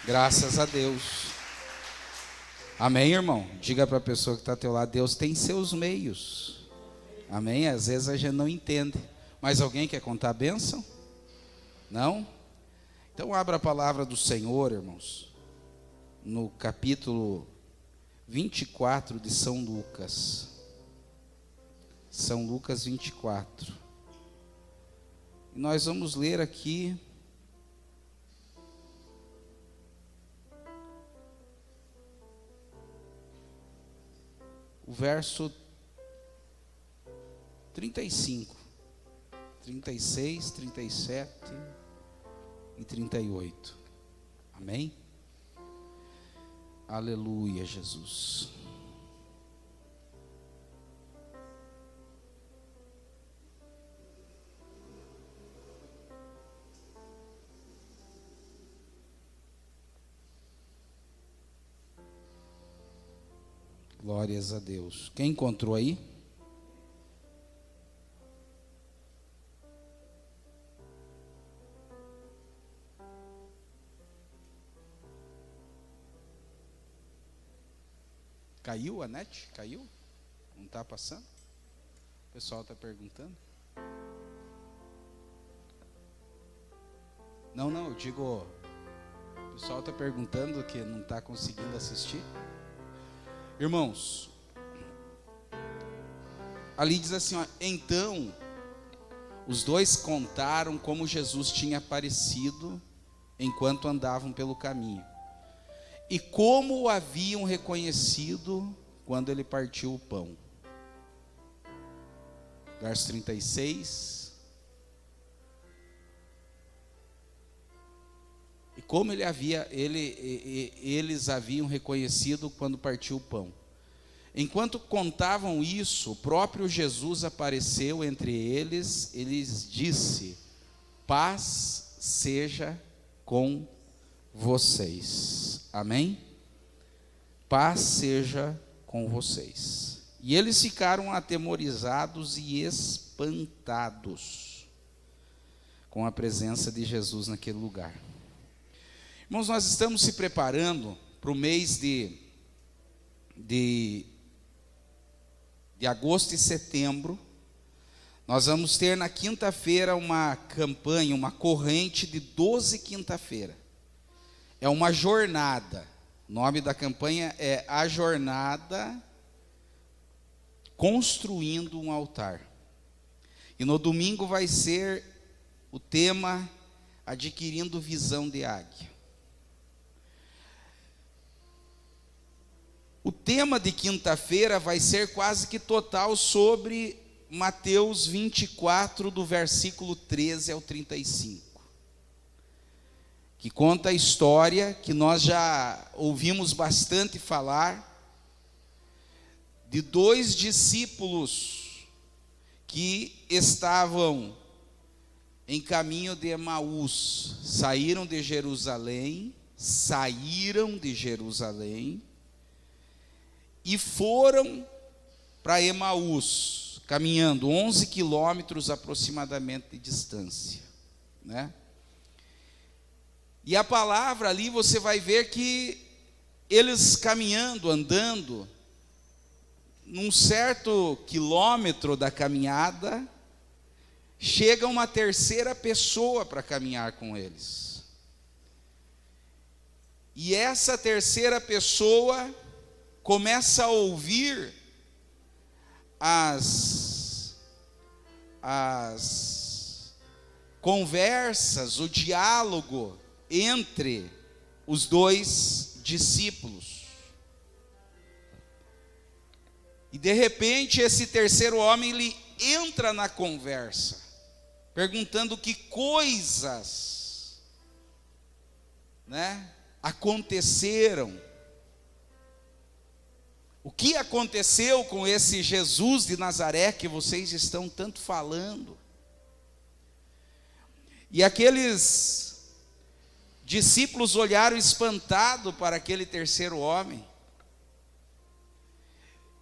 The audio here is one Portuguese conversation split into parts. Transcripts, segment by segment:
Graças a Deus. Amém, irmão? Diga para a pessoa que está ao teu lado, Deus tem seus meios. Amém? Às vezes a gente não entende. Mas alguém quer contar a bênção? Não? Então abra a palavra do Senhor, irmãos, no capítulo 24 de São Lucas. São Lucas 24. E nós vamos ler aqui o verso 35, 36, 37 e 38. Amém? Aleluia, Jesus. Glórias a Deus. Quem encontrou aí? Caiu a net? Caiu? Não está passando? O pessoal está perguntando. Não, eu digo, o pessoal está perguntando que não está conseguindo assistir. Irmãos, ali diz assim, ó, então os dois contaram como Jesus tinha aparecido enquanto andavam pelo caminho e como o haviam reconhecido quando ele partiu o pão. Verso 36. E como eles haviam reconhecido quando partiu o pão. Enquanto contavam isso, o próprio Jesus apareceu entre eles e lhes disse: paz seja com vocês. Amém? Paz seja com vocês. E eles ficaram atemorizados e espantados com a presença de Jesus naquele lugar. Irmãos, nós estamos se preparando para o mês de agosto e setembro. Nós vamos ter na quinta-feira uma campanha, uma corrente de 12 quinta-feira. É uma jornada. O nome da campanha é A Jornada Construindo um Altar. E no domingo vai ser o tema Adquirindo Visão de Águia. O tema de quinta-feira vai ser quase que total sobre Mateus 24, do versículo 13 ao 35. Que conta a história que nós já ouvimos bastante falar, de dois discípulos que estavam em caminho de Emaús. Saíram de Jerusalém e foram para Emaús, caminhando 11 quilômetros aproximadamente de distância, né? E a palavra ali você vai ver que eles caminhando, andando, num certo quilômetro da caminhada, chega uma terceira pessoa para caminhar com eles. E essa terceira pessoa começa a ouvir as conversas, o diálogo entre os dois discípulos. E de repente esse terceiro homem, ele entra na conversa, perguntando que coisas, né, aconteceram. O que aconteceu com esse Jesus de Nazaré que vocês estão tanto falando? E aqueles discípulos olharam espantados para aquele terceiro homem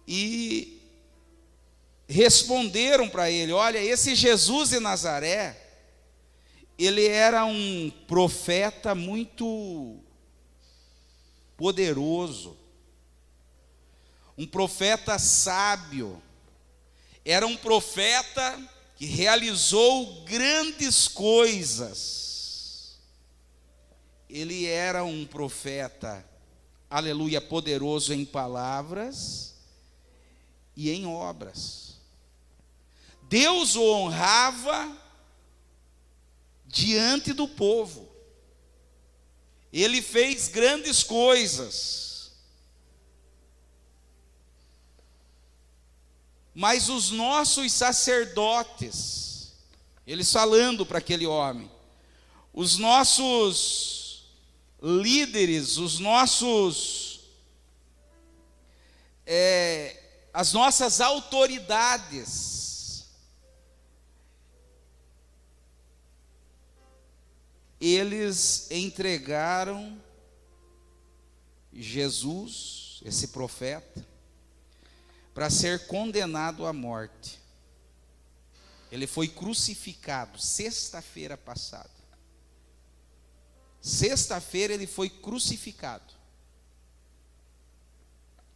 e responderam para ele: olha, esse Jesus de Nazaré, ele era um profeta muito poderoso, um profeta sábio. Era um profeta que realizou grandes coisas. Ele era um profeta, aleluia, poderoso em palavras e em obras. Deus o honrava diante do povo. Ele fez grandes coisas. Mas os nossos sacerdotes, eles falando para aquele homem, os nossos líderes, as nossas autoridades, eles entregaram Jesus, esse profeta, para ser condenado à morte. Ele foi crucificado sexta-feira passada. Sexta-feira ele foi crucificado.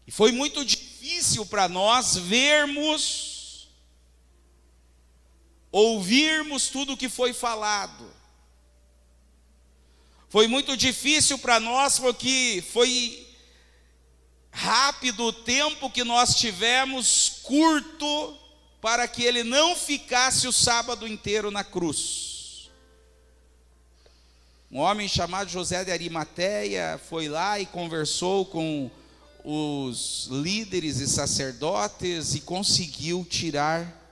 E foi muito difícil para nós vermos, ouvirmos tudo o que foi falado. Foi muito difícil para nós porque foi rápido o tempo que nós tivemos, curto, para que ele não ficasse o sábado inteiro na cruz. Um homem chamado José de Arimateia foi lá e conversou com os líderes e sacerdotes e conseguiu tirar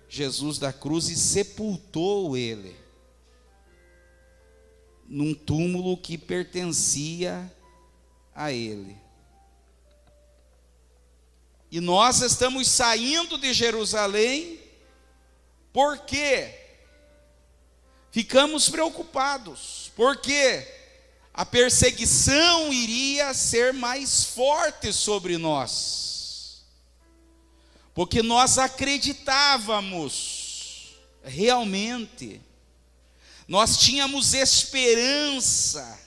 Jesus da cruz e sepultou ele num túmulo que pertencia a ele. E nós estamos saindo de Jerusalém porque ficamos preocupados, porque a perseguição iria ser mais forte sobre nós, porque nós acreditávamos realmente, nós tínhamos esperança,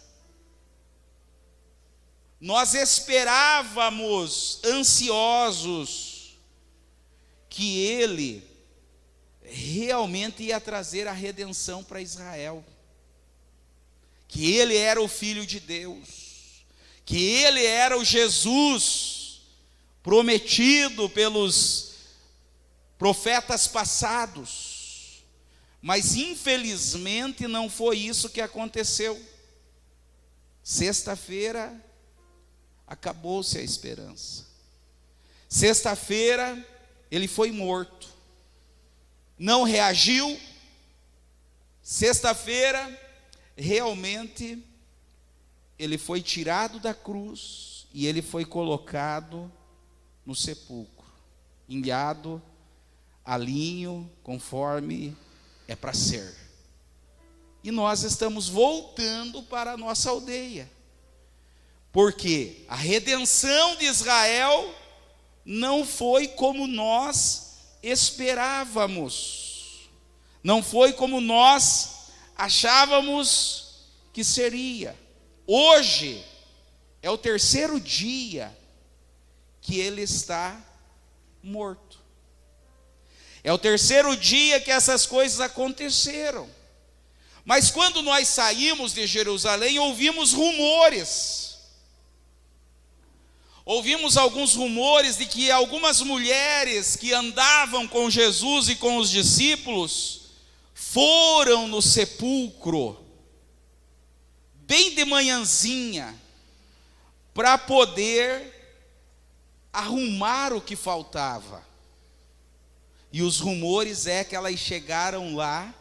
nós esperávamos ansiosos que ele realmente ia trazer a redenção para Israel, que ele era o Filho de Deus, que ele era o Jesus prometido pelos profetas passados. Mas infelizmente não foi isso que aconteceu. Sexta-feira acabou-se a esperança. Sexta-feira ele foi morto, não reagiu. Sexta-feira realmente ele foi tirado da cruz e ele foi colocado no sepulcro, enviado a linho, conforme é para ser. E nós estamos voltando para a nossa aldeia, porque a redenção de Israel não foi como nós esperávamos, não foi como nós achávamos que seria. Hoje é o terceiro dia que ele está morto. É o terceiro dia que essas coisas aconteceram. Mas quando nós saímos de Jerusalém, ouvimos rumores. Ouvimos alguns rumores de que algumas mulheres que andavam com Jesus e com os discípulos foram no sepulcro, bem de manhãzinha, para poder arrumar o que faltava. E os rumores é que elas chegaram lá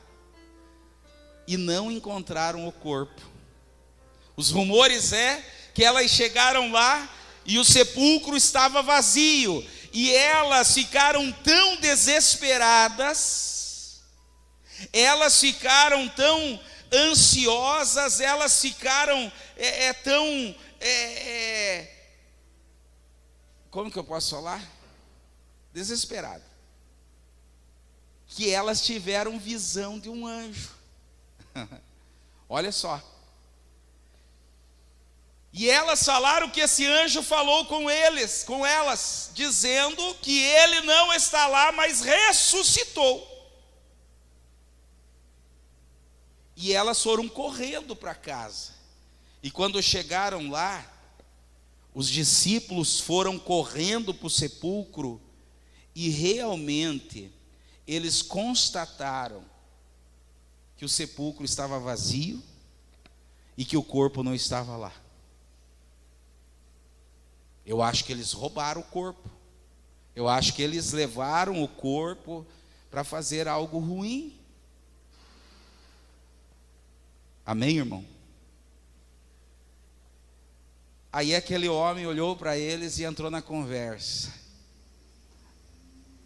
e não encontraram o corpo. Os rumores é que elas chegaram lá e o sepulcro estava vazio. E elas ficaram tão desesperadas, elas ficaram tão ansiosas, elas ficaram como que eu posso falar? Desesperadas, que elas tiveram visão de um anjo. Olha só. E elas falaram que esse anjo falou com elas, dizendo que ele não está lá, mas ressuscitou. E elas foram correndo para casa. E quando chegaram lá, os discípulos foram correndo para o sepulcro e realmente eles constataram que o sepulcro estava vazio e que o corpo não estava lá. Eu acho que eles roubaram o corpo. Eu acho que eles levaram o corpo para fazer algo ruim. Amém, irmão? Aí aquele homem olhou para eles e entrou na conversa.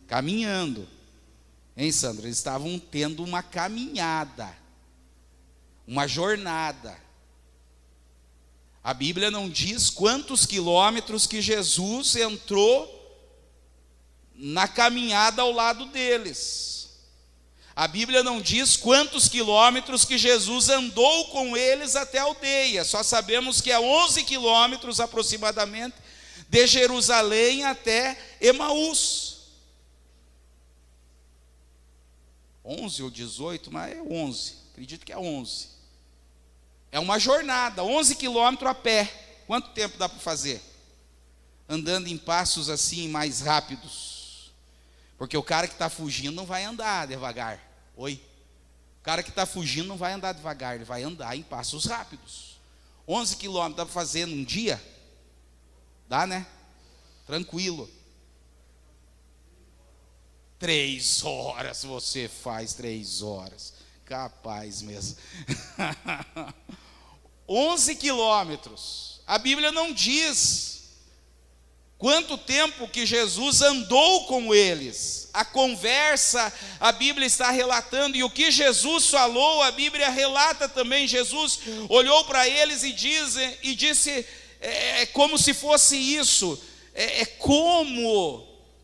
Caminhando. Hein, Sandro? Eles estavam tendo uma caminhada. Uma jornada. A Bíblia não diz quantos quilômetros que Jesus entrou na caminhada ao lado deles. A Bíblia não diz quantos quilômetros que Jesus andou com eles até a aldeia. Só sabemos que é 11 quilômetros aproximadamente de Jerusalém até Emaús. 11 ou 18, mas é 11. Acredito que é 11. É uma jornada, 11 quilômetros a pé. Quanto tempo dá para fazer? Andando em passos assim mais rápidos. Porque o cara que está fugindo não vai andar devagar. Oi? O cara que está fugindo não vai andar devagar, ele vai andar em passos rápidos. 11 quilômetros dá para fazer num dia? Dá, né? Tranquilo. 3 horas você faz 3 horas. Capaz mesmo. 11 quilômetros. A Bíblia não diz quanto tempo que Jesus andou com eles. A conversa, a Bíblia está relatando. E o que Jesus falou, a Bíblia relata também. Jesus olhou para eles e disse como se fosse isso.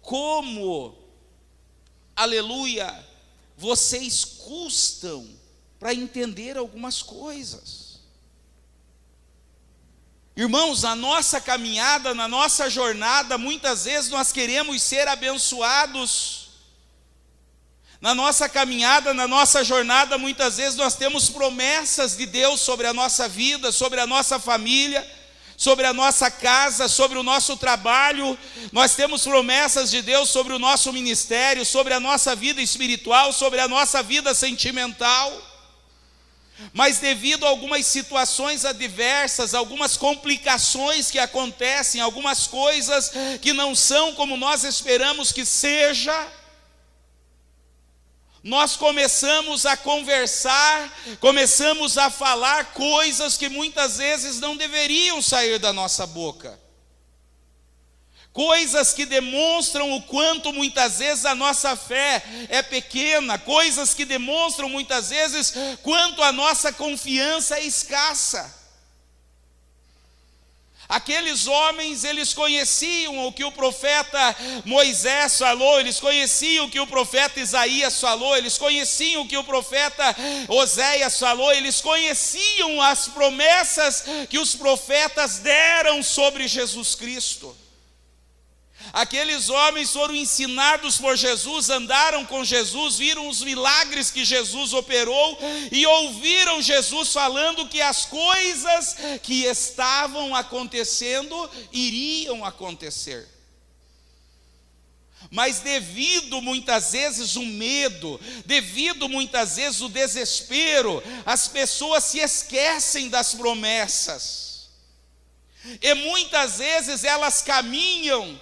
Como, aleluia, vocês custam para entender algumas coisas. Irmãos, na nossa caminhada, na nossa jornada, muitas vezes nós queremos ser abençoados. Na nossa caminhada, na nossa jornada, muitas vezes nós temos promessas de Deus sobre a nossa vida, sobre a nossa família, sobre a nossa casa, sobre o nosso trabalho. Nós temos promessas de Deus sobre o nosso ministério, sobre a nossa vida espiritual, sobre a nossa vida sentimental. Mas devido a algumas situações adversas, algumas complicações que acontecem, algumas coisas que não são como nós esperamos que seja, nós começamos a conversar, começamos a falar coisas que muitas vezes não deveriam sair da nossa boca. Coisas que demonstram o quanto muitas vezes a nossa fé é pequena, coisas que demonstram muitas vezes quanto a nossa confiança é escassa. Aqueles homens, eles conheciam o que o profeta Moisés falou, eles conheciam o que o profeta Isaías falou, eles conheciam o que o profeta Oséias falou, eles conheciam as promessas que os profetas deram sobre Jesus Cristo. Aqueles homens foram ensinados por Jesus, andaram com Jesus, viram os milagres que Jesus operou e ouviram Jesus falando que as coisas que estavam acontecendo iriam acontecer. Mas devido muitas vezes o medo, devido muitas vezes o desespero, as pessoas se esquecem das promessas. E muitas vezes elas caminham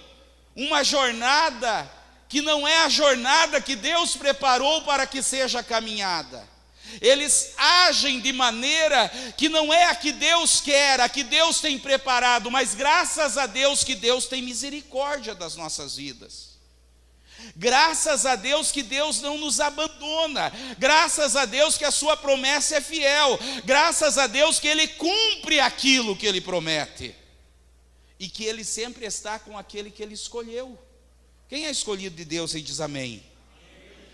uma jornada que não é a jornada que Deus preparou para que seja caminhada. Eles agem de maneira que não é a que Deus quer, a que Deus tem preparado, mas graças a Deus que Deus tem misericórdia das nossas vidas. Graças a Deus que Deus não nos abandona, graças a Deus que a sua promessa é fiel, graças a Deus que Ele cumpre aquilo que Ele promete. E que Ele sempre está com aquele que Ele escolheu. Quem é escolhido de Deus e diz amém?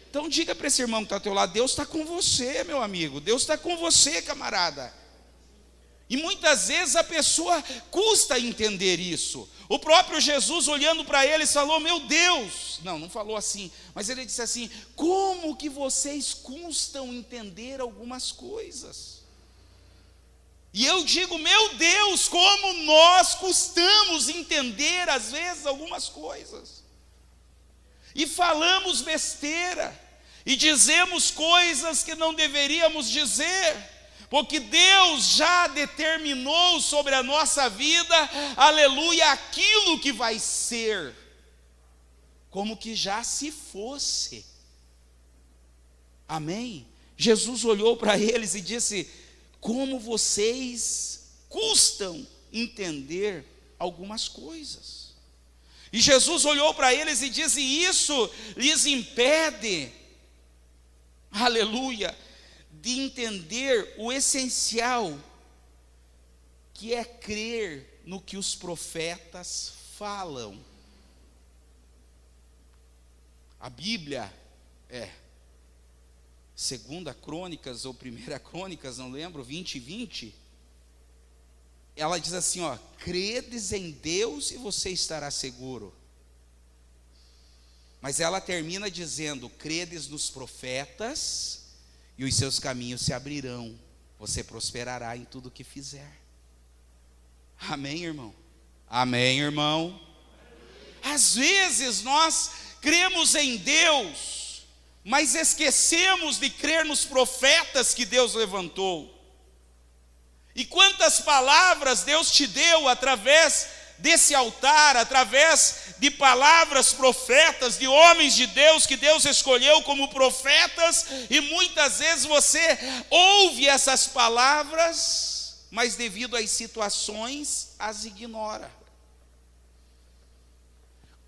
Então diga para esse irmão que está ao teu lado, Deus está com você, meu amigo. Deus está com você, camarada. E muitas vezes a pessoa custa entender isso. O próprio Jesus, olhando para eles, falou: meu Deus, não falou assim, mas ele disse assim: como que vocês custam entender algumas coisas? E eu digo: meu Deus, como nós custamos entender às vezes algumas coisas, e falamos besteira, e dizemos coisas que não deveríamos dizer, porque Deus já determinou sobre a nossa vida, aleluia, aquilo que vai ser, como que já se fosse, amém? Jesus olhou para eles e disse: como vocês custam entender algumas coisas. E Jesus olhou para eles e disse: isso lhes impede, aleluia, de entender o essencial, que é crer no que os profetas falam. A Bíblia Segunda Crônicas ou Primeira Crônicas, não lembro, 20:20, ela diz assim, credes em Deus e você estará seguro. Mas ela termina dizendo: credes nos profetas e os seus caminhos se abrirão, você prosperará em tudo que fizer. Amém, irmão? Amém, irmão? Às vezes nós cremos em Deus, mas esquecemos de crer nos profetas que Deus levantou. E quantas palavras Deus te deu através desse altar, através de palavras profetas, de homens de Deus que Deus escolheu como profetas, e muitas vezes você ouve essas palavras, mas devido às situações as ignora.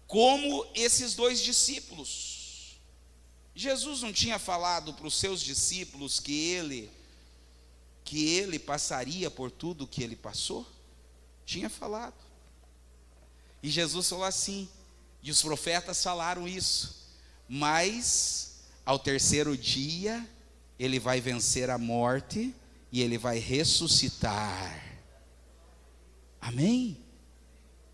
Como esses dois discípulos. Jesus não tinha falado para os seus discípulos que ele passaria por tudo que ele passou? Tinha falado. E Jesus falou assim, e os profetas falaram isso: mas ao terceiro dia ele vai vencer a morte e ele vai ressuscitar. Amém?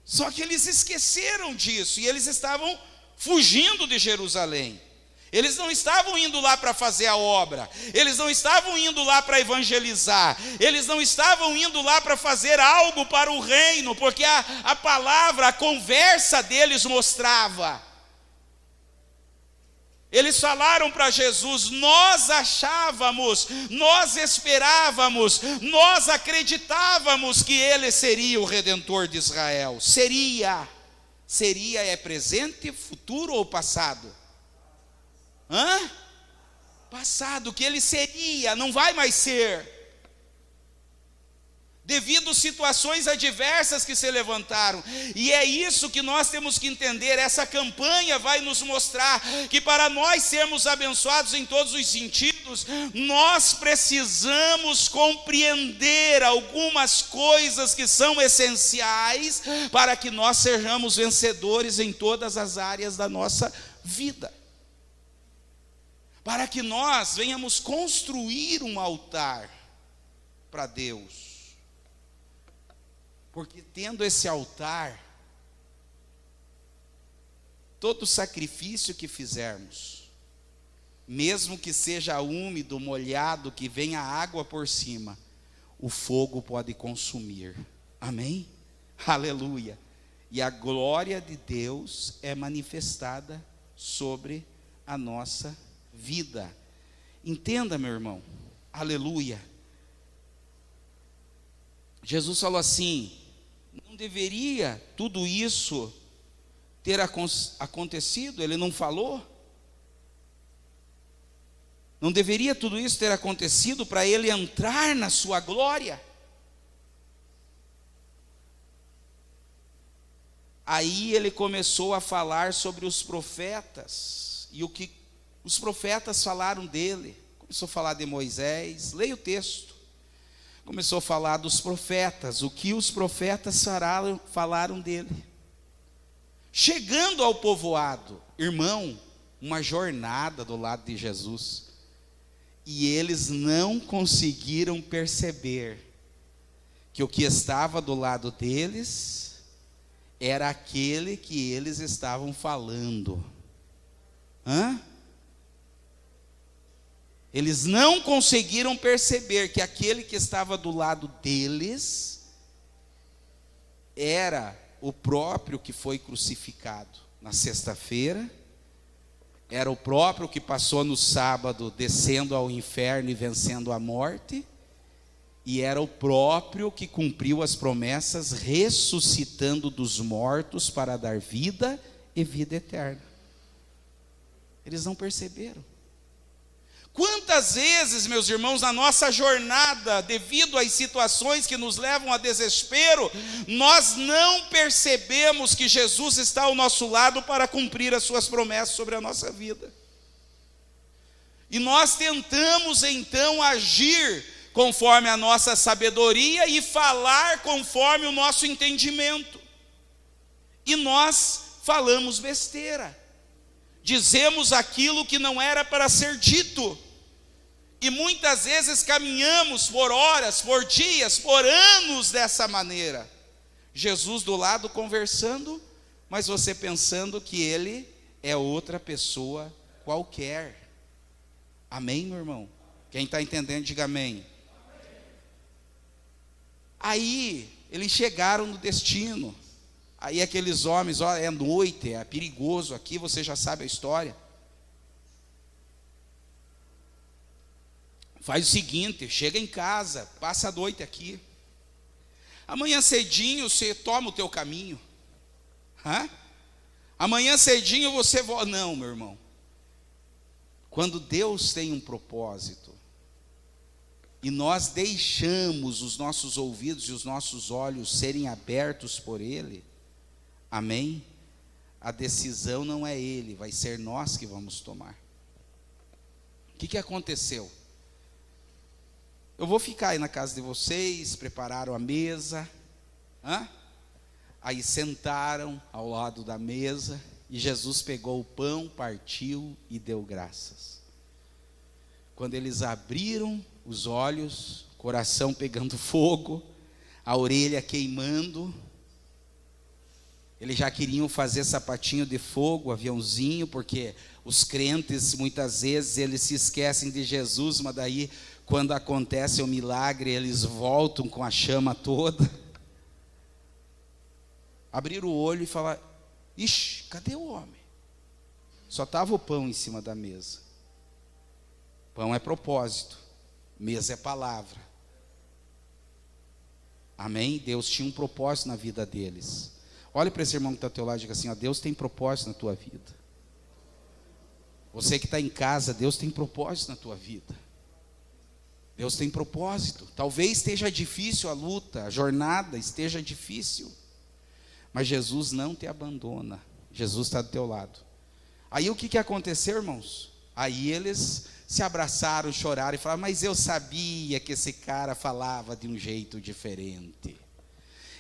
Só que eles esqueceram disso, e eles estavam fugindo de Jerusalém. Eles não estavam indo lá para fazer a obra, eles não estavam indo lá para evangelizar, eles não estavam indo lá para fazer algo para o reino, porque a palavra, a conversa deles mostrava. Eles falaram para Jesus: nós achávamos, nós esperávamos, nós acreditávamos que Ele seria o Redentor de Israel. Seria é presente, futuro ou passado? Passado, que ele seria, não vai mais ser, devido a situações adversas que se levantaram. E é isso que nós temos que entender. Essa campanha vai nos mostrar que para nós sermos abençoados em todos os sentidos, nós precisamos compreender algumas coisas que são essenciais para que nós sejamos vencedores em todas as áreas da nossa vida, para que nós venhamos construir um altar para Deus. Porque tendo esse altar, todo sacrifício que fizermos, mesmo que seja úmido, molhado, que venha água por cima, o fogo pode consumir. Amém? Aleluia. E a glória de Deus é manifestada sobre a nossa vida. Entenda, meu irmão. Aleluia. Jesus falou assim: não deveria tudo isso ter acontecido? Ele não falou? Não deveria tudo isso ter acontecido para ele entrar na sua glória? Aí ele começou a falar sobre os profetas e o que os profetas falaram dele. Começou a falar de Moisés, leia o texto. Começou a falar dos profetas, o que os profetas falaram dele. Chegando ao povoado, irmão, uma jornada do lado de Jesus, e eles não conseguiram perceber que o que estava do lado deles era aquele que eles estavam falando. Eles não conseguiram perceber que aquele que estava do lado deles era o próprio que foi crucificado na sexta-feira, era o próprio que passou no sábado descendo ao inferno e vencendo a morte, e era o próprio que cumpriu as promessas, ressuscitando dos mortos para dar vida e vida eterna. Eles não perceberam. Quantas vezes, meus irmãos, na nossa jornada, devido às situações que nos levam a desespero, nós não percebemos que Jesus está ao nosso lado para cumprir as suas promessas sobre a nossa vida. E nós tentamos então agir conforme a nossa sabedoria e falar conforme o nosso entendimento. E nós falamos besteira. Dizemos aquilo que não era para ser dito. E muitas vezes caminhamos por horas, por dias, por anos dessa maneira. Jesus do lado conversando, mas você pensando que ele é outra pessoa qualquer. Amém, meu irmão? Quem está entendendo, diga amém. Aí, eles chegaram no destino. Aí aqueles homens, ó, é noite, é perigoso aqui, você já sabe a história. Faz o seguinte, chega em casa, passa a noite aqui. Amanhã cedinho você toma o teu caminho. Amanhã cedinho você volta. Não, meu irmão. Quando Deus tem um propósito, e nós deixamos os nossos ouvidos e os nossos olhos serem abertos por Ele, amém? A decisão não é Ele, vai ser nós que vamos tomar. O que aconteceu? Eu vou ficar aí na casa de vocês, prepararam a mesa, aí sentaram ao lado da mesa, e Jesus pegou o pão, partiu e deu graças. Quando eles abriram os olhos, coração pegando fogo, a orelha queimando, eles já queriam fazer sapatinho de fogo, aviãozinho, porque os crentes muitas vezes eles se esquecem de Jesus, mas daí quando acontece o milagre eles voltam com a chama toda. Abriram o olho e falaram: ixi, cadê o homem? Só estava o pão em cima da mesa. Pão é propósito, mesa é palavra. Amém? Deus tinha um propósito na vida deles. Olha para esse irmão que está ao teu lado e diga assim: ó, Deus tem propósito na tua vida. Você que está em casa, Deus tem propósito na tua vida. Deus tem propósito. Talvez esteja difícil a luta, a jornada esteja difícil, mas Jesus não te abandona. Jesus está do teu lado. Aí o que aconteceu, irmãos? Aí eles se abraçaram, choraram e falaram: mas eu sabia que esse cara falava de um jeito diferente.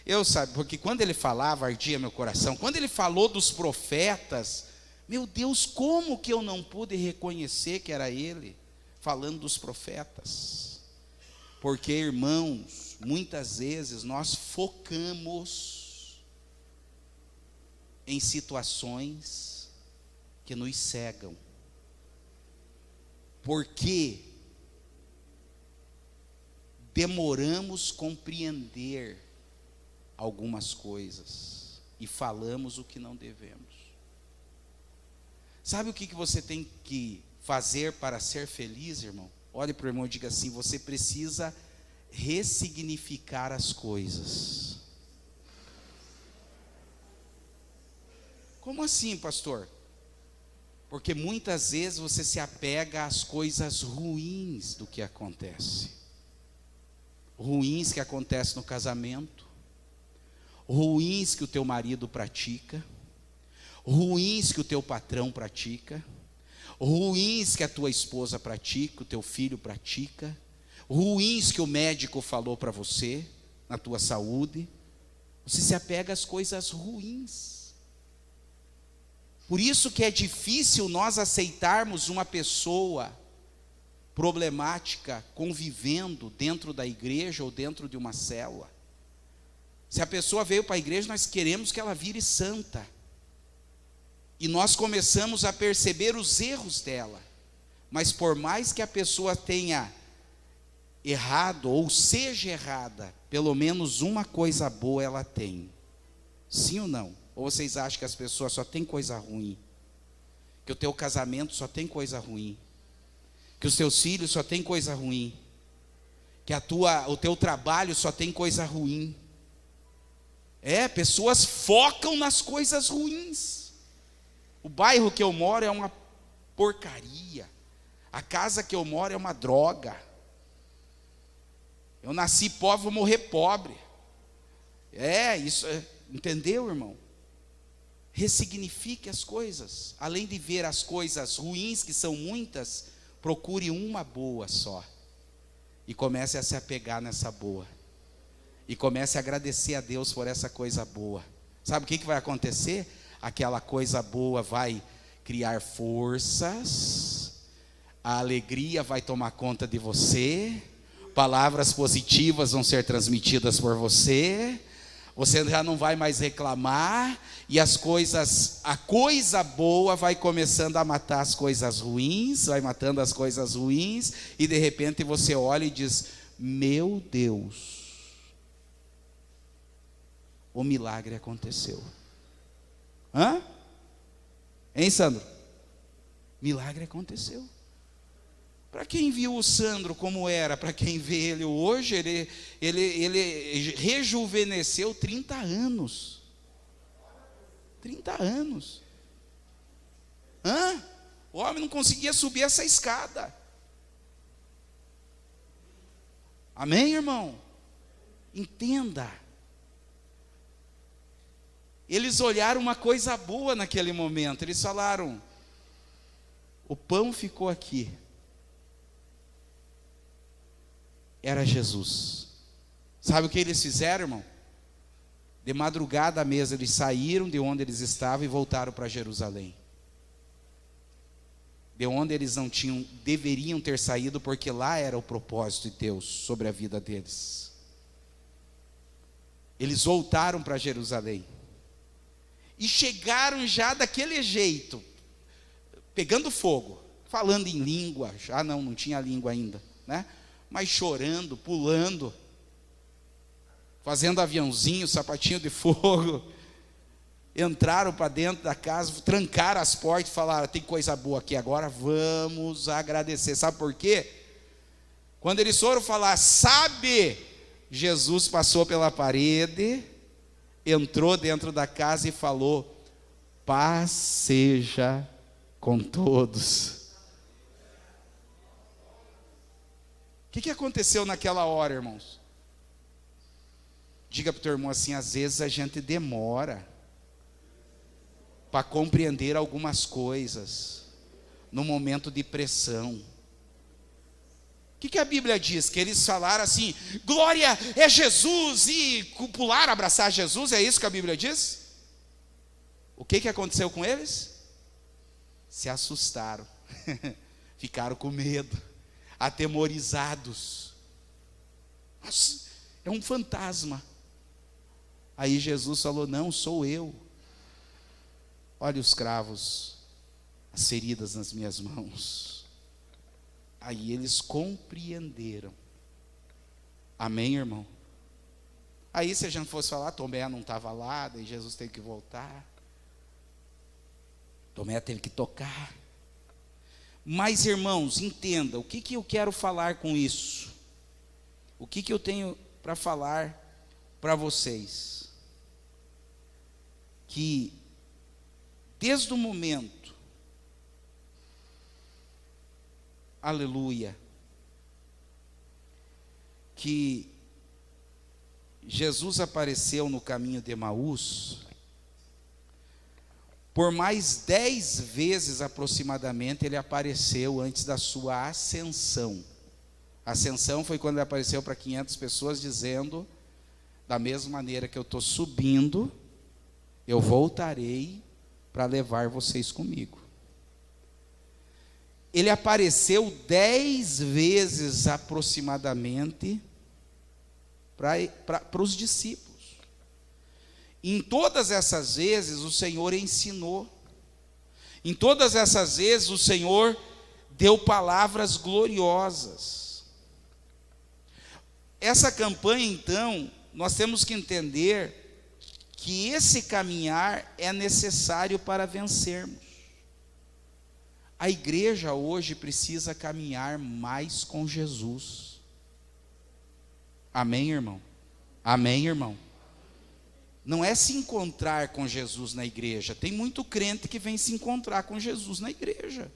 Eu sabia, porque quando ele falava, ardia meu coração. Quando ele falou dos profetas, meu Deus, como que eu não pude reconhecer que era ele falando dos profetas? Porque, irmãos, muitas vezes nós focamos em situações que nos cegam. Porque demoramos compreender algumas coisas e falamos o que não devemos. Sabe o que você tem que fazer para ser feliz, irmão? Olhe para o irmão e diga assim: você precisa ressignificar as coisas. Como assim, pastor? Porque muitas vezes você se apega às coisas ruins do que acontece. Ruins que acontecem no casamento, ruins que o teu marido pratica, ruins que o teu patrão pratica, ruins que a tua esposa pratica, o teu filho pratica, ruins que o médico falou para você, na tua saúde. Você se apega às coisas ruins. Por isso que é difícil nós aceitarmos uma pessoa problemática convivendo dentro da igreja ou dentro de uma célula. Se a pessoa veio para a igreja, nós queremos que ela vire santa. E nós começamos a perceber os erros dela. Mas por mais que a pessoa tenha errado ou seja errada, pelo menos uma coisa boa ela tem. Sim ou não? Ou vocês acham que as pessoas só têm coisa ruim? Que o teu casamento só tem coisa ruim? Que os teus filhos só tem coisa ruim? Que o teu trabalho só tem coisa ruim? Pessoas focam nas coisas ruins. O bairro que eu moro é uma porcaria. A casa que eu moro é uma droga. Eu nasci pobre, vou morrer pobre. Entendeu, irmão? Ressignifique as coisas. Além de ver as coisas ruins, que são muitas, procure uma boa só. E comece a se apegar nessa boa. E comece a agradecer a Deus por essa coisa boa. Sabe o que vai acontecer? Aquela coisa boa vai criar forças, a alegria vai tomar conta de você, palavras positivas vão ser transmitidas por você, você já não vai mais reclamar, e a coisa boa vai começando a matar as coisas ruins, vai matando as coisas ruins, e de repente você olha e diz: meu Deus, o milagre aconteceu. Hein, Sandro? Milagre aconteceu. Para quem viu o Sandro como era, para quem vê ele hoje, ele rejuvenesceu 30 anos. 30 anos. O homem não conseguia subir essa escada. Amém, irmão? Entenda. Eles olharam uma coisa boa naquele momento. Eles falaram: o pão ficou aqui. Era Jesus. Sabe o que eles fizeram, irmão? De madrugada à mesa, eles saíram de onde eles estavam e voltaram para Jerusalém. De onde eles não deveriam ter saído, porque lá era o propósito de Deus sobre a vida deles. Eles voltaram para Jerusalém. E chegaram já daquele jeito, pegando fogo, falando em língua, já não tinha língua ainda, né? Mas chorando, pulando, fazendo aviãozinho, sapatinho de fogo. Entraram para dentro da casa, trancaram as portas e falaram: tem coisa boa aqui agora, vamos agradecer. Sabe por quê? Quando eles foram falar, Jesus passou pela parede, entrou dentro da casa e falou: paz seja com todos. O que aconteceu naquela hora, irmãos? Diga para o teu irmão assim: às vezes a gente demora para compreender algumas coisas no momento de pressão. O que a Bíblia diz? Que eles falaram assim: glória é Jesus, e pularam, abraçar Jesus, é isso que a Bíblia diz? O que aconteceu com eles? Se assustaram, ficaram com medo, atemorizados. Nossa, é um fantasma. Aí Jesus falou: não, sou eu. Olha os cravos, as feridas nas minhas mãos. Aí eles compreenderam. Amém, irmão? Aí se a gente fosse falar, Tomé não estava lá, daí Jesus teve que voltar. Tomé teve que tocar. Mas, irmãos, entenda, o que eu quero falar com isso? O que eu tenho para falar para vocês? Que desde o momento, aleluia, que Jesus apareceu no caminho de Emaús, por mais 10 vezes aproximadamente ele apareceu antes da sua ascensão. A ascensão foi quando ele apareceu para 500 pessoas dizendo: da mesma maneira que eu estou subindo, eu voltarei para levar vocês comigo. Ele apareceu 10 vezes aproximadamente para os discípulos. Em todas essas vezes o Senhor ensinou. Em todas essas vezes o Senhor deu palavras gloriosas. Essa campanha, então, nós temos que entender que esse caminhar é necessário para vencermos. A igreja hoje precisa caminhar mais com Jesus. Amém, irmão? Amém, irmão? Não é se encontrar com Jesus na igreja. Tem muito crente que vem se encontrar com Jesus na igreja.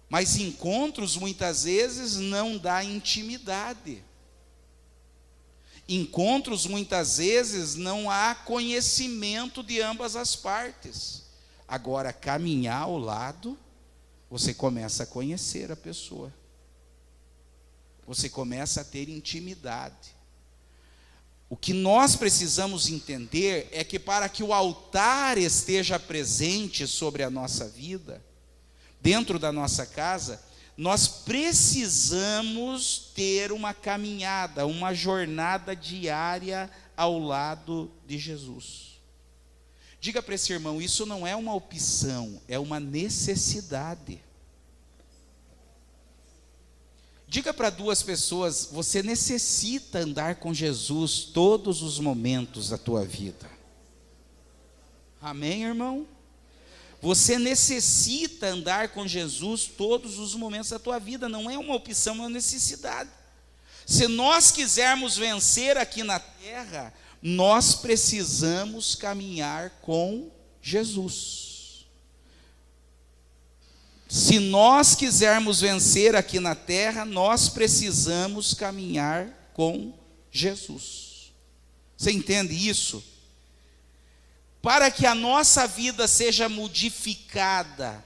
Mas encontros muitas vezes não dá intimidade. Encontros muitas vezes não há conhecimento de ambas as partes. Agora, caminhar ao lado, você começa a conhecer a pessoa. Você começa a ter intimidade. O que nós precisamos entender é que para que o altar esteja presente sobre a nossa vida, dentro da nossa casa, nós precisamos ter uma caminhada, uma jornada diária ao lado de Jesus. Diga para esse irmão, isso não é uma opção, é uma necessidade. Diga para duas pessoas, você necessita andar com Jesus todos os momentos da tua vida. Amém, irmão? Você necessita andar com Jesus todos os momentos da tua vida, não é uma opção, é uma necessidade. Se nós quisermos vencer aqui na terra, nós precisamos caminhar com Jesus. Se nós quisermos vencer aqui na terra, nós precisamos caminhar com Jesus. Você entende isso? Para que a nossa vida seja modificada,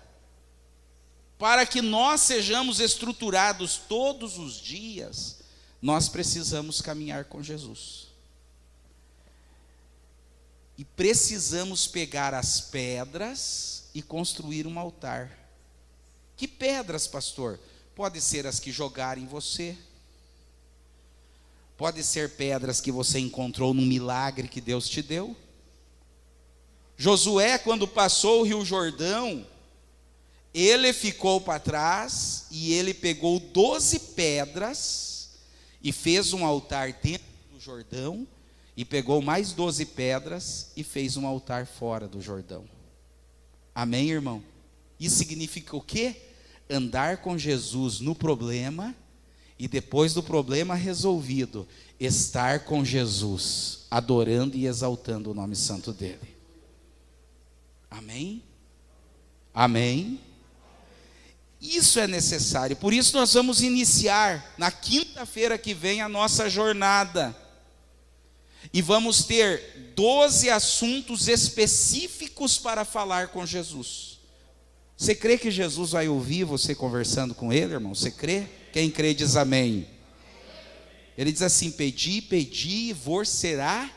para que nós sejamos estruturados todos os dias, nós precisamos caminhar com Jesus. E precisamos pegar as pedras e construir um altar. Que pedras, pastor? Pode ser as que jogaram em você. Pode ser pedras que você encontrou num milagre que Deus te deu. Josué, quando passou o Rio Jordão, ele ficou para trás e ele pegou 12 pedras e fez um altar dentro do Jordão, e pegou mais 12 pedras e fez um altar fora do Jordão. Amém, irmão? Isso significa o quê? Andar com Jesus no problema, e depois do problema resolvido, estar com Jesus, adorando e exaltando o nome santo dele. Amém? Amém? Isso é necessário, por isso nós vamos iniciar na quinta-feira que vem a nossa jornada. E vamos ter 12 assuntos específicos para falar com Jesus. Você crê que Jesus vai ouvir você conversando com ele, irmão? Você crê? Quem crê diz amém. Ele diz assim, pedi, pedi e vos será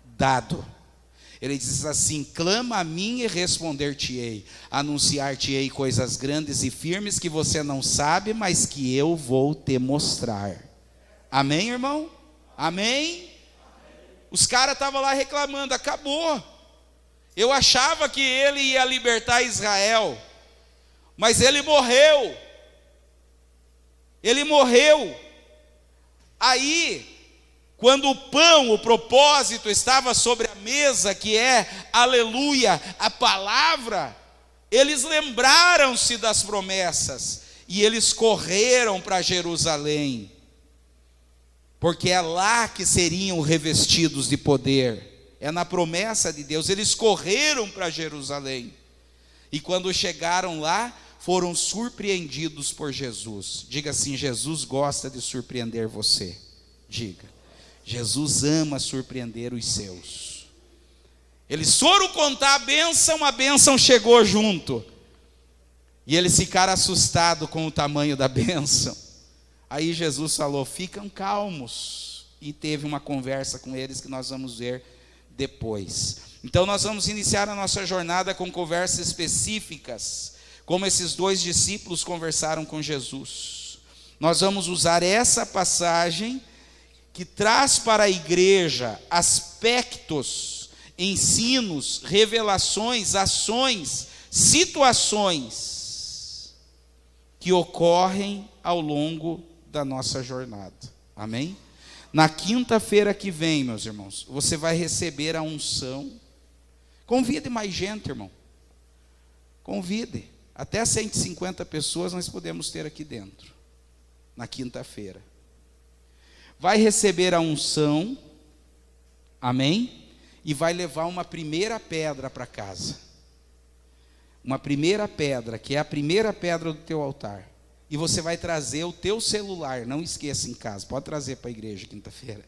dado. Ele diz assim, clama a mim e responder-te-ei, anunciar-te-ei coisas grandes e firmes que você não sabe, mas que eu vou te mostrar. Amém, irmão? Amém? Os caras estavam lá reclamando, acabou. Eu achava que ele ia libertar Israel, mas ele morreu. Ele morreu. Aí, quando o pão, o propósito estava sobre a mesa, que é, aleluia, a palavra, eles lembraram-se das promessas, e eles correram para Jerusalém, porque é lá que seriam revestidos de poder, é na promessa de Deus. Eles correram para Jerusalém, e quando chegaram lá, foram surpreendidos por Jesus. Diga assim, Jesus gosta de surpreender você. Diga, Jesus ama surpreender os seus. Eles foram contar a bênção chegou junto, e eles ficaram assustados com o tamanho da bênção. Aí Jesus falou, ficam calmos, e teve uma conversa com eles que nós vamos ver depois. Então nós vamos iniciar a nossa jornada com conversas específicas, como esses dois discípulos conversaram com Jesus. Nós vamos usar essa passagem que traz para a igreja aspectos, ensinos, revelações, ações, situações que ocorrem ao longo da nossa jornada. Amém? Na quinta-feira que vem, meus irmãos, você vai receber a unção. Convide mais gente, irmão. Convide. Até 150 pessoas nós podemos ter aqui dentro, na quinta-feira. Vai receber a unção, amém? E vai levar uma primeira pedra para casa. Uma primeira pedra, que é a primeira pedra do teu altar. E você vai trazer o teu celular, não esqueça em casa, pode trazer para a igreja quinta-feira.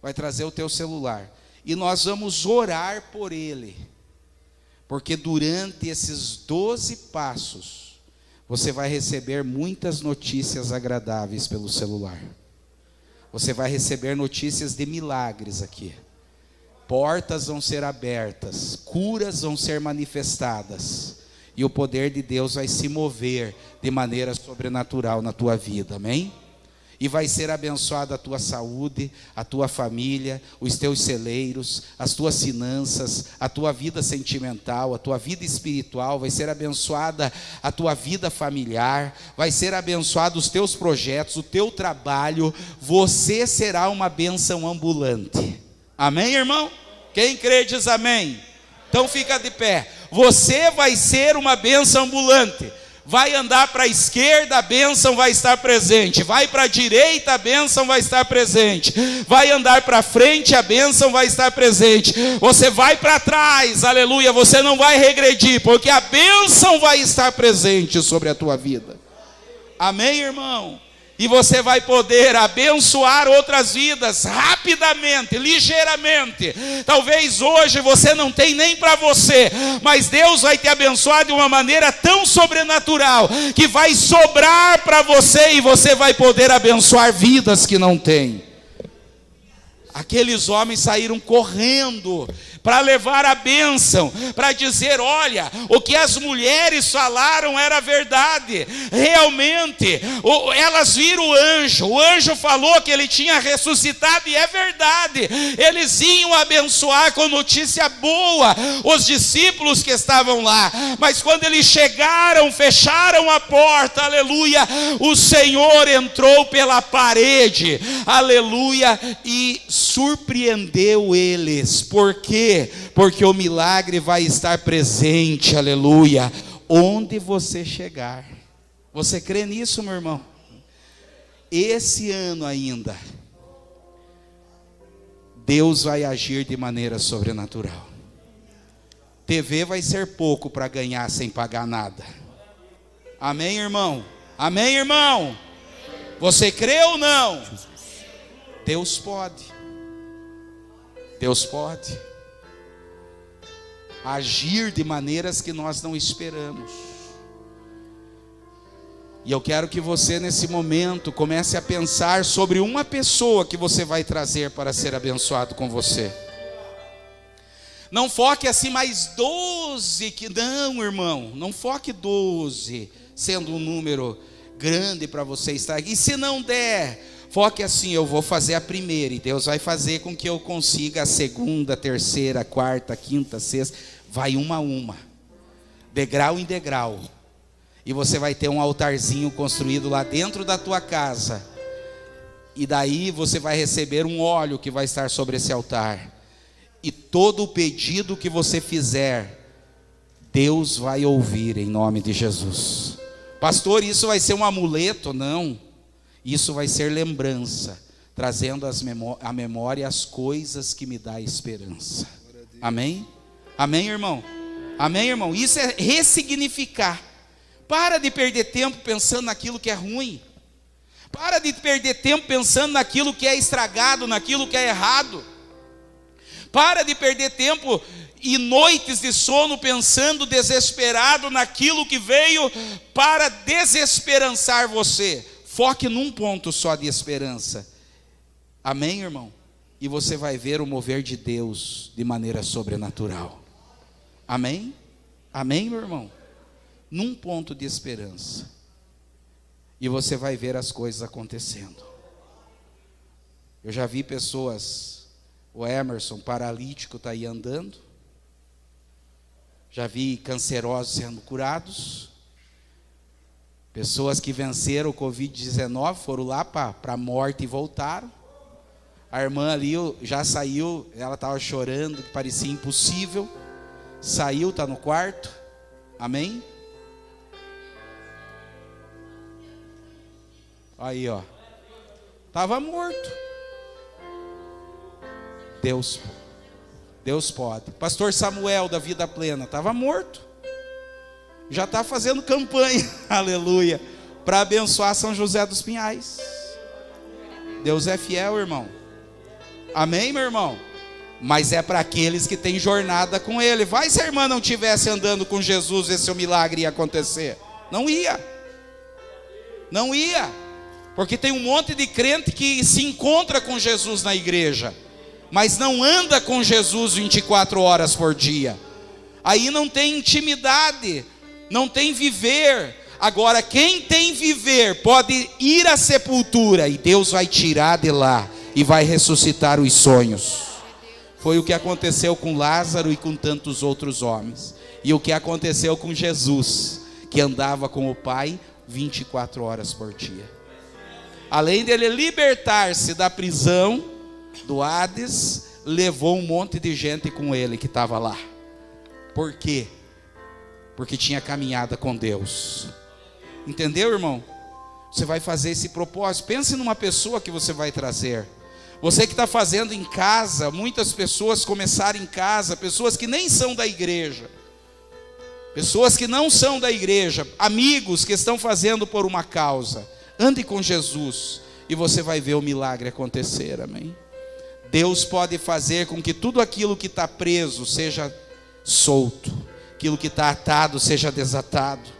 Vai trazer o teu celular. E nós vamos orar por ele. Porque durante esses 12 passos, você vai receber muitas notícias agradáveis pelo celular. Você vai receber notícias de milagres aqui. Portas vão ser abertas, curas vão ser manifestadas. E o poder de Deus vai se mover de maneira sobrenatural na tua vida, amém? E vai ser abençoada a tua saúde, a tua família, os teus celeiros, as tuas finanças, a tua vida sentimental, a tua vida espiritual, vai ser abençoada a tua vida familiar, vai ser abençoado os teus projetos, o teu trabalho, você será uma bênção ambulante. Amém, irmão? Quem crê diz amém. Então fica de pé. Você vai ser uma bênção ambulante. Vai andar para a esquerda, a bênção vai estar presente. Vai para a direita, a bênção vai estar presente. Vai andar para frente, a bênção vai estar presente. Você vai para trás, aleluia, você não vai regredir, porque a bênção vai estar presente sobre a tua vida. Amém, irmão? E você vai poder abençoar outras vidas rapidamente, ligeiramente. Talvez hoje você não tenha nem para você, mas Deus vai te abençoar de uma maneira tão sobrenatural, que vai sobrar para você e você vai poder abençoar vidas que não têm. Aqueles homens saíram correndo para levar a bênção, para dizer, olha, o que as mulheres falaram era verdade, realmente, elas viram o anjo falou que ele tinha ressuscitado, e é verdade, eles iam abençoar com notícia boa os discípulos que estavam lá, mas quando eles chegaram, fecharam a porta, aleluia, o Senhor entrou pela parede, aleluia, e surpreendeu eles. Por quê? Porque o milagre vai estar presente, aleluia, onde você chegar. Você crê nisso, meu irmão? Esse ano ainda, Deus vai agir de maneira sobrenatural. TV vai ser pouco para ganhar sem pagar nada. Amém, irmão? Amém, irmão? Você crê ou não? Deus pode. Deus pode agir de maneiras que nós não esperamos. E eu quero que você nesse momento comece a pensar sobre uma pessoa que você vai trazer para ser abençoado com você. Não foque assim mais 12, que não, irmão, não foque 12, sendo um número grande para você estar aqui. E se não der, foque assim, eu vou fazer a primeira, e Deus vai fazer com que eu consiga a segunda, terceira, quarta, quinta, sexta, vai uma a uma, degrau em degrau, e você vai ter um altarzinho construído lá dentro da tua casa, e daí você vai receber um óleo que vai estar sobre esse altar, e todo o pedido que você fizer, Deus vai ouvir em nome de Jesus. Pastor, isso vai ser um amuleto? Não. Isso vai ser lembrança, trazendo à memória as coisas que me dão esperança. Amém? Amém, irmão? Amém, irmão? Isso é ressignificar. Para de perder tempo pensando naquilo que é ruim. Para de perder tempo pensando naquilo que é estragado, naquilo que é errado. Para de perder tempo e noites de sono pensando desesperado naquilo que veio para desesperançar você. Foque num ponto só de esperança. Amém, irmão? E você vai ver o mover de Deus de maneira sobrenatural. Amém? Amém, meu irmão? Num ponto de esperança. E você vai ver as coisas acontecendo. Eu já vi pessoas, o Emerson, paralítico, está aí andando. Já vi cancerosos sendo curados. Pessoas que venceram o Covid-19, foram lá para a morte e voltaram. A irmã ali já saiu, ela estava chorando, que parecia impossível. Saiu, está no quarto. Amém? Aí, ó. Estava morto. Deus pode. Pastor Samuel da Vida Plena estava morto. Já está fazendo campanha, aleluia, para abençoar São José dos Pinhais. Deus é fiel, irmão. Amém, meu irmão? Mas é para aqueles que têm jornada com Ele. Vai se a irmã não estivesse andando com Jesus, esse milagre ia acontecer. Não ia. Não ia. Porque tem um monte de crente que se encontra com Jesus na igreja, mas não anda com Jesus 24 horas por dia. Aí não tem intimidade, não tem viver. Agora, quem tem viver pode ir à sepultura e Deus vai tirar de lá e vai ressuscitar os sonhos. Foi o que aconteceu com Lázaro e com tantos outros homens. E o que aconteceu com Jesus, que andava com o Pai 24 horas por dia. Além dele libertar-se da prisão do Hades, levou um monte de gente com ele que estava lá. Por quê? Porque tinha caminhada com Deus. Entendeu, irmão? Você vai fazer esse propósito. Pense numa pessoa que você vai trazer. Você que está fazendo em casa, muitas pessoas começaram em casa, pessoas que nem são da igreja, pessoas que não são da igreja, amigos que estão fazendo por uma causa. Ande com Jesus e você vai ver o milagre acontecer, amém? Deus pode fazer com que tudo aquilo que está preso seja solto, aquilo que está atado seja desatado.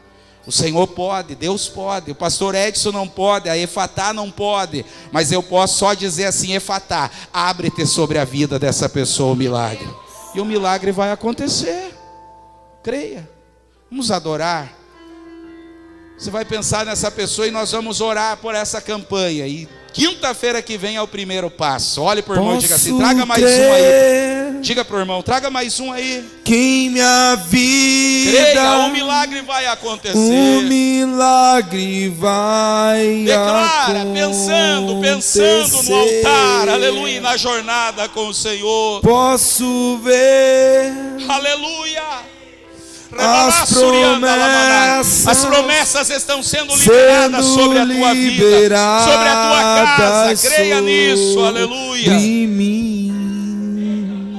O Senhor pode, Deus pode. O pastor Edson não pode, a Efatá não pode, mas eu posso só dizer assim: Efatá, abre-te sobre a vida dessa pessoa o milagre, e o milagre vai acontecer. Creia. Vamos adorar. Você vai pensar nessa pessoa e nós vamos orar por essa campanha. E quinta-feira que vem é o primeiro passo. Olhe para o irmão e diga assim: traga mais um aí. Diga para o irmão: traga mais um aí. Que minha vida, creia, o milagre vai acontecer. O milagre vai declara, acontecer. pensando no altar, aleluia, na jornada com o Senhor. Posso ver, aleluia, as promessas estão sendo liberadas sobre a tua vida, sobre a tua casa. Creia nisso, aleluia. Em mim,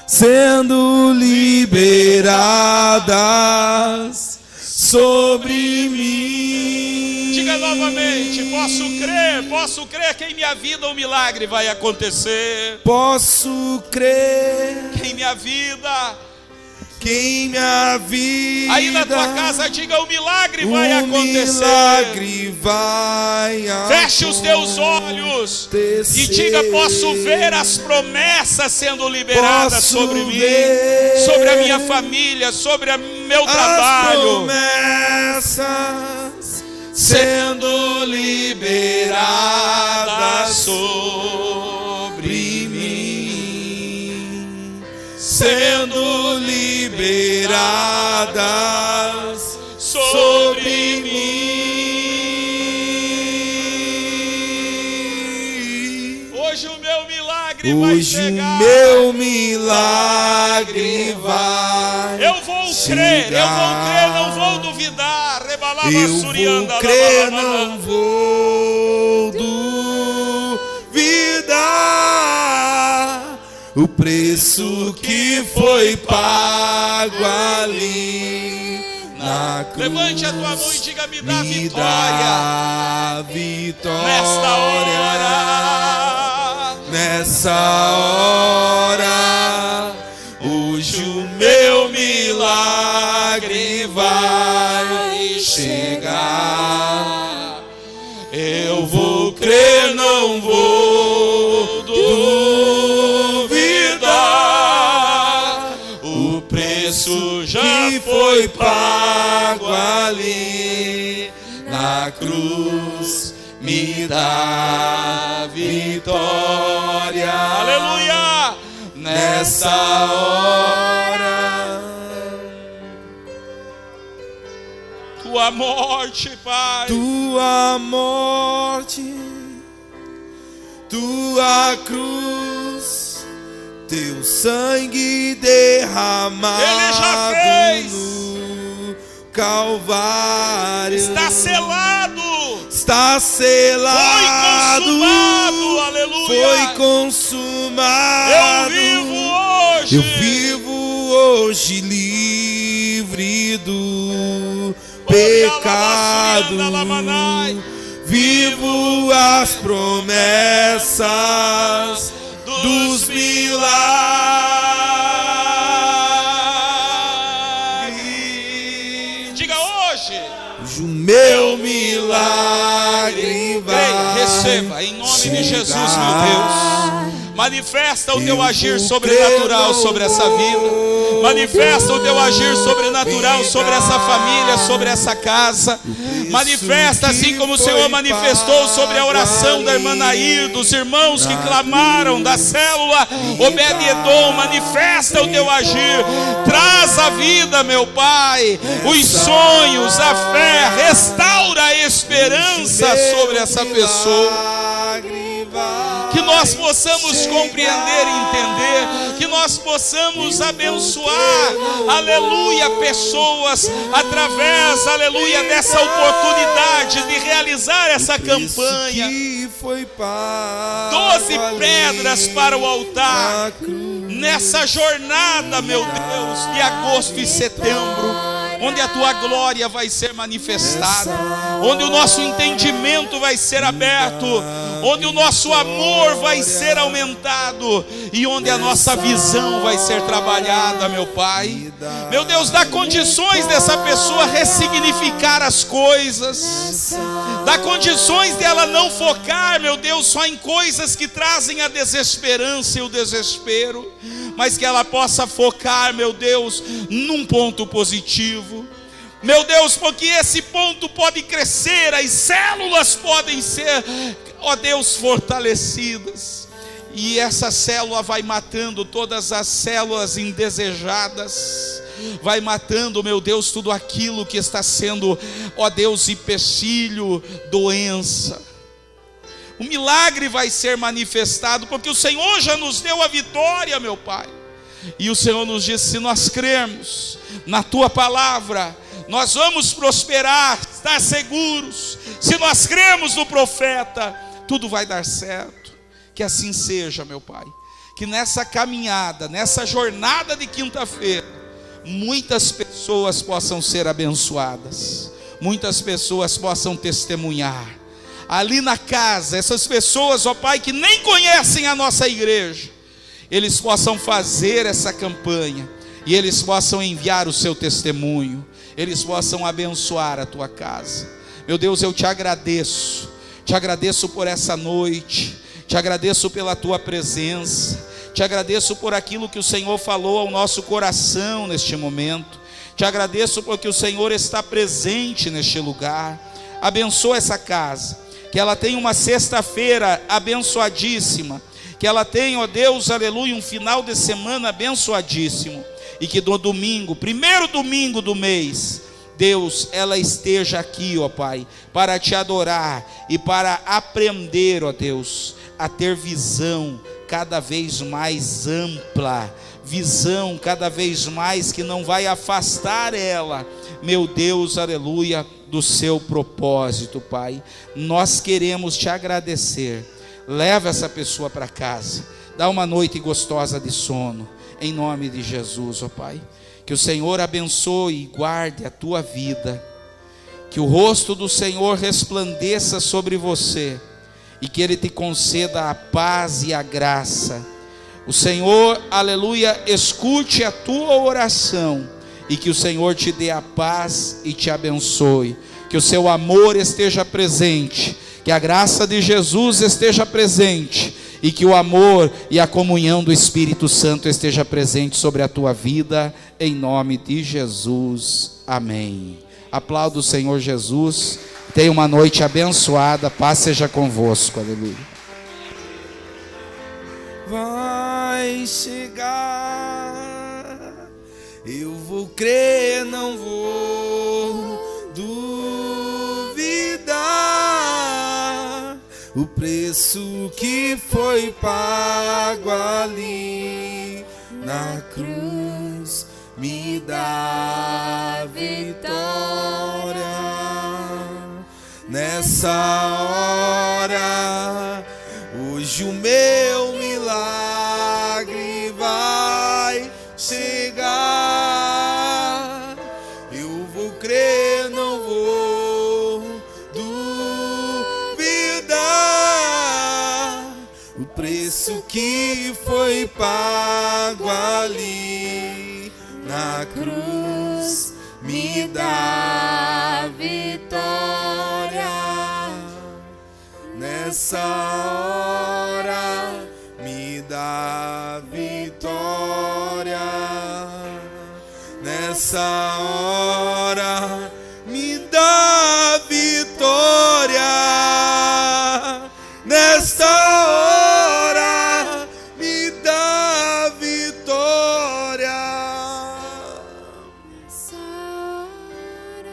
sendo liberadas sobre mim. Diga novamente: posso crer que em minha vida o milagre vai acontecer. Posso crer que em minha vida. Aí na tua casa, diga: o milagre vai acontecer. Milagre vai Feche os teus olhos e diga: posso ver as promessas sendo liberadas sobre mim, sobre a minha família, sobre o meu trabalho. As promessas sendo liberadas sobre mim, sendo liberadas sobre mim. Hoje o meu milagre vai chegar. Meu milagre vai. Eu vou crer, não vou duvidar. Eu vou crer, não vou duvidar. O preço que foi pago ali na cruz. Levante a tua mão e diga: me dá vitória. Nesta hora, hoje o meu milagre vai chegar. Eu vou crer, não vou duvidar. O preço já foi pago ali na cruz. me dá vitória. Aleluia! Nessa hora, Tua morte, Pai, tua morte, tua cruz, teu sangue derramado Ele já fez. no Calvário, está selado, está selado, foi consumado, aleluia. foi consumado. Eu vivo hoje livre do pecado, vivo as promessas dos milagres. Diga hoje, O meu milagre vai receba em nome de Jesus, meu Deus. Manifesta o teu Eu agir vou sobrenatural crer, sobre essa vida. Manifesta o teu agir sobrenatural sobre essa família, sobre essa casa. Manifesta assim como o Senhor manifestou sobre a oração da irmã Nair, dos irmãos que clamaram, da célula Obed-Edom. Manifesta o teu agir. Traz a vida, meu Pai, os sonhos, a fé. Restaura a esperança sobre essa pessoa. Que nós possamos compreender e entender, que nós possamos abençoar, aleluia, pessoas através, aleluia, dessa oportunidade de realizar essa campanha. 12 pedras para o altar, nessa jornada, meu Deus, de agosto e setembro, onde a tua glória vai ser manifestada, onde o nosso entendimento vai ser aberto, onde o nosso amor vai ser aumentado e onde a nossa visão vai ser trabalhada, meu Pai. Meu Deus, dá condições dessa pessoa ressignificar as coisas, dá condições dela não focar, meu Deus, só em coisas que trazem a desesperança e o desespero, mas que ela possa focar, meu Deus, num ponto positivo. Meu Deus, porque esse ponto pode crescer, as células podem ser, ó Deus, fortalecidas. E essa célula vai matando todas as células indesejadas, vai matando, meu Deus, tudo aquilo que está sendo, ó Deus, empecilho, doença. O milagre vai ser manifestado, porque o Senhor já nos deu a vitória, meu Pai. E o Senhor nos disse: se nós crermos na Tua palavra, nós vamos prosperar, estar seguros. Se nós crermos no profeta, tudo vai dar certo. Que assim seja, meu Pai. Que nessa caminhada, nessa jornada de quinta-feira, muitas pessoas possam ser abençoadas, muitas pessoas possam testemunhar. Ali na casa, essas pessoas, ó Pai, que nem conhecem a nossa igreja, eles possam fazer essa campanha e eles possam enviar o seu testemunho, eles possam abençoar a tua casa. Meu Deus, eu te agradeço por essa noite, te agradeço pela tua presença, te agradeço por aquilo que o Senhor falou ao nosso coração neste momento, te agradeço porque o Senhor está presente neste lugar. Abençoa essa casa, que ela tenha uma sexta-feira abençoadíssima, que ela tenha, ó Deus, aleluia, um final de semana abençoadíssimo, e que no domingo, primeiro domingo do mês, Deus, ela esteja aqui, ó Pai, para te adorar e para aprender, ó Deus, a ter visão cada vez mais ampla, visão cada vez mais que não vai afastar ela, meu Deus, aleluia, do seu propósito, Pai. Nós queremos te agradecer. Leva essa pessoa para casa, dá uma noite gostosa de sono, em nome de Jesus, ó Pai. Que o Senhor abençoe e guarde a tua vida, que o rosto do Senhor resplandeça sobre você, e que Ele te conceda a paz e a graça. O Senhor, aleluia, escute a tua oração, e que o Senhor te dê a paz e te abençoe, que o seu amor esteja presente, que a graça de Jesus esteja presente, e que o amor e a comunhão do Espírito Santo esteja presente sobre a tua vida, em nome de Jesus, amém. Aplauda o Senhor Jesus. Tenha uma noite abençoada. Paz seja convosco. Aleluia. Vai chegar, eu vou crer, não vou duvidar. O preço que foi pago ali na cruz me dá vitória. Nessa hora, hoje o meu milagre vai chegar. Eu vou crer, não vou duvidar. O preço que foi pago ali na cruz me dá vitória. Nessa hora me dá vitória. Nessa hora me dá vitória. Nessa hora me dá vitória. Nessa hora.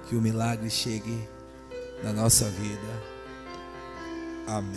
Que o milagre chegue na nossa vida. Amém.